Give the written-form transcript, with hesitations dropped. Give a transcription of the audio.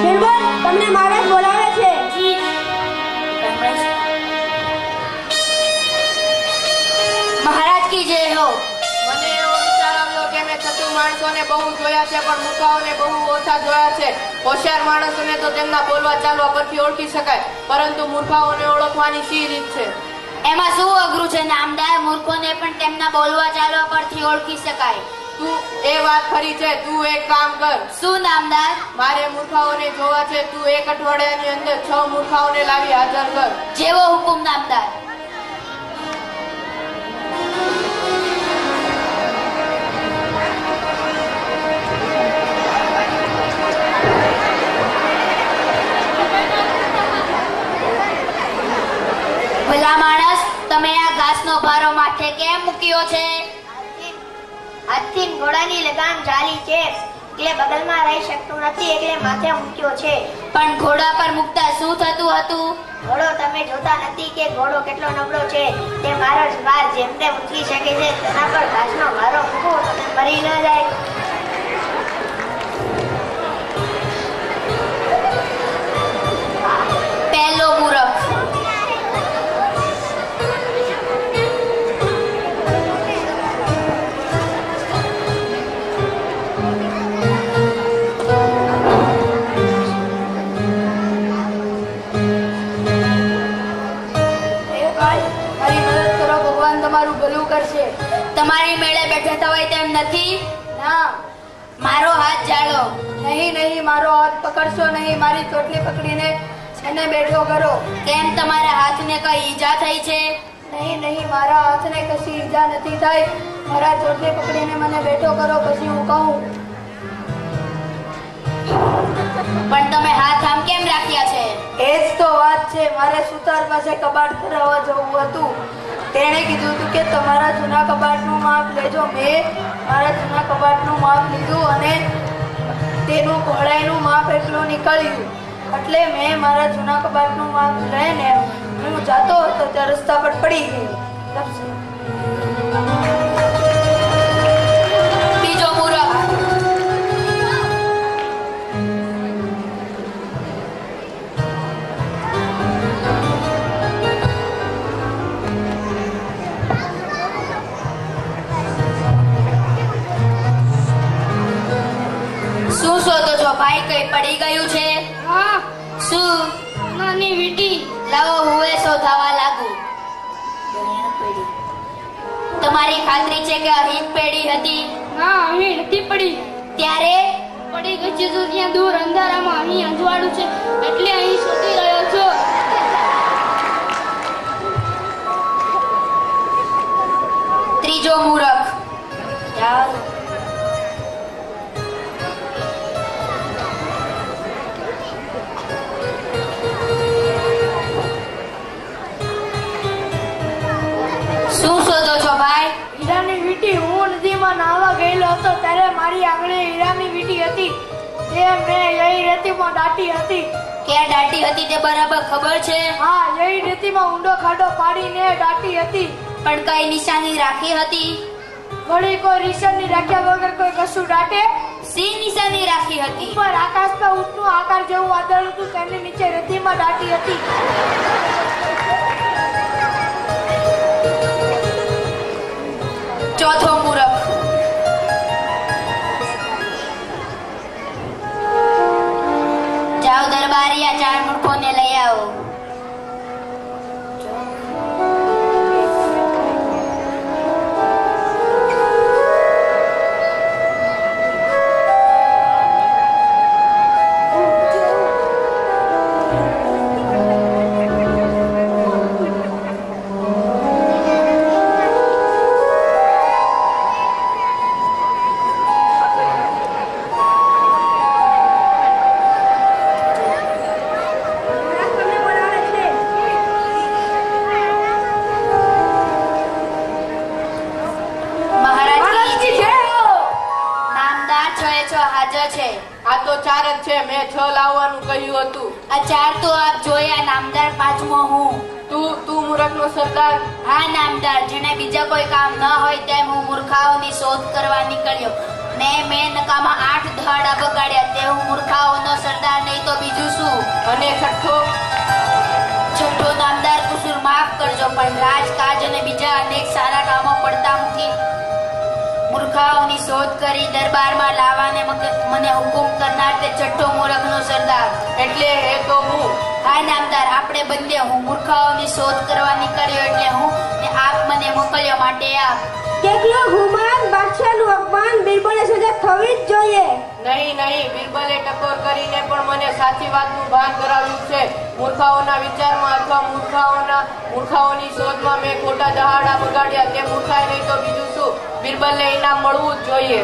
બિરબલ તમને મહારાજ બોલાવે છે. મહારાજ કી જય હો. મને એવો વિચાર આવ્યો કે મેં ચતુર માણસોને બહુ જોયા છે પણ મૂર્ખાઓને બહુ ઓછા જોયા છે. હોશિયાર માણસોને તો તેમના બોલવા ચાલવા પરથી ઓળખી શકાય, પરંતુ મૂર્ખાઓને ઓળખવાની શી રીત છે? એમાં શું અઘરું છે નામદાર? મૂર્ખોને પણ તેમના બોલવા ચાલવા પરથી ઓળખી શકાય. તું એ વાત ખરી છે. તું એક કામ કર. શું નામદાર? મારે મૂર્ખાઓને જોવા છે. તું એક અઠવાડિયાની અંદર 6 મૂર્ખાઓને લાવી હાજર કર. જેવો હુકુમ નામદાર. ભલા માણસ, તમે આ ઘાસનો ભારો માથે કેમ મૂક્યો છે? આજથી ઘોડાની લગામ ચાલી છે એટલે બગલમાં રહી શકતું નથી એટલે માથે મૂક્યો છે. પણ ઘોડા પર મૂકતા શું થતું હતું? ઘોડો તમે જોતા નથી કે ઘોડો કેટલો નબળો છે? તે મારો જ ભાર જેમ તેમ ઉચકી શકે છે. તેના પર ઘાસનો ભારો મૂકો તો મરી ન જાય. પહેલો મૂરખ. તમારું ભલું કરશે. તમારી મેળે બેઠા હોય તેમ નથી. ના. મારો હાથ જાળો. નહીં નહીં, મારો હાથ પકડશો નહીં. મારી ચોટલી પકડીને એને બેઠો કરો. કેમ તમારા હાથને કઈ ઈજા થઈ છે? નહીં નહીં, મારા હાથને કશી ઈજા નથી થઈ. મારા ચોટલી પકડીને મને બેઠો કરો, પછી હું કહું. પણ તમે હાથ આમ કેમ રાખ્યા છે? એ જ તો વાત છે. મારે સુતાર પાસે કબાટ કરાવવા જવું હતું. તેણે કીધું હતું કે તમારા જૂના કબાટનું માપ લેજો. મેં મારા જૂના કબાટનું માપ લીધું અને તેનું પહોળાઈનું માપ એટલું નીકળ્યું. એટલે મેં મારા જૂના કબાટનું માપ લઈને હું જતો હતો ત્યાં રસ્તા પર પડી ગયો. બીજો મૂરખ. શું શોધો છો ભાઈ? કઈ પડી ગયું છે? હા, શું? નાની વીટી. લાવો હું એ શોધાવા લાગુ. તમારી ખાતરી છે કે અહીં પેડી હતી? ના, અહીં નથી પડી. ત્યારે પડી ગઈ છે તો ત્યાં દૂર અંધારામાં. અહીં અંજવાળું છે એટલે અહીં શોધી રહ્યો છો. ત્રીજો મૂરખ. જાઓ. શું શોધો છો ભાઈ? હીરાની વીંટી. હું નદીમાં નાહવા ગયેલો હતો ત્યારે મારી આંગણે હીરાની વીંટી હતી. તે મેં યહી રેતીમાં દાટી હતી. ક્યાં દાટી હતી તે બરાબર ખબર છે? હા, યહી રેતીમાં ઊંડો ખાડો પાડીને દાટી હતી. પણ કઈ નિશાની રાખી હતી? વળી કોઈ નિશાની રાખ્યા વગર કોઈ કશું દાટે? સી નિશાની રાખી હતી? ઉપર આકાશમાં ઊંટનું આકાર જેવું વાદળ હતું, તેની નીચે રેતીમાં દાટી હતી. ચોથો મૂરખ. જાઓ દરબારી, આ 4 મૂર્ખોને લઈ આવો. હાજર છે. આ તો 4 જ છે. મેં 6 લાવવાનું કહ્યું હતું. આ 4 તો આપ જોયા નામદાર. 5મો હું. તું મૂરખનો સરદાર? હા નામદાર. જેને બીજા કોઈ કામ ન હોય તેમ હું મૂર્ખાઓની શોધ કરવા નીકળ્યો મેં નકામાં 8 દહાડા બગાડ્યા. તે હું મૂર્ખાઓનો સરદાર નહીં તો બીજું શું? અને છઠ્ઠો નામદાર કુસુર માફ કરજો, પણ રાજકાજ અને બીજા અનેક સારા કામો પડતા મૂકી મૂર્ખાઓની શોધ કરી દરબારમાં લાવવાને મને હુકુમ કરનાર તે છઠ્ઠો મૂર્ખનો સરદાર. એટલે એ તો હું. હા નામદાર, આપણે બંને હું મૂર્ખાઓની શોધ કરવા નીકળ્યો એટલે હું ને આપ મને મોકલ્યો માટે આપ. કેટલો ગુમાન, બાદશાહનું અપમાન, બિરબલને સજા થવી જ જોઈએ. નહીં, બિરબલે ટકોર કરીને પણ મને સાચી વાતનું ભાન કરાવ્યું છે. મૂર્ખાઓના વિચારમાં અથવા મૂર્ખાઓની શોધમાં મેં ખોટા દહાડા બગાડ્યા. તે મૂર્ખાય નહીં તો બીજું શું? બિરબલને ઇનામ મળવું જ જોઈએ.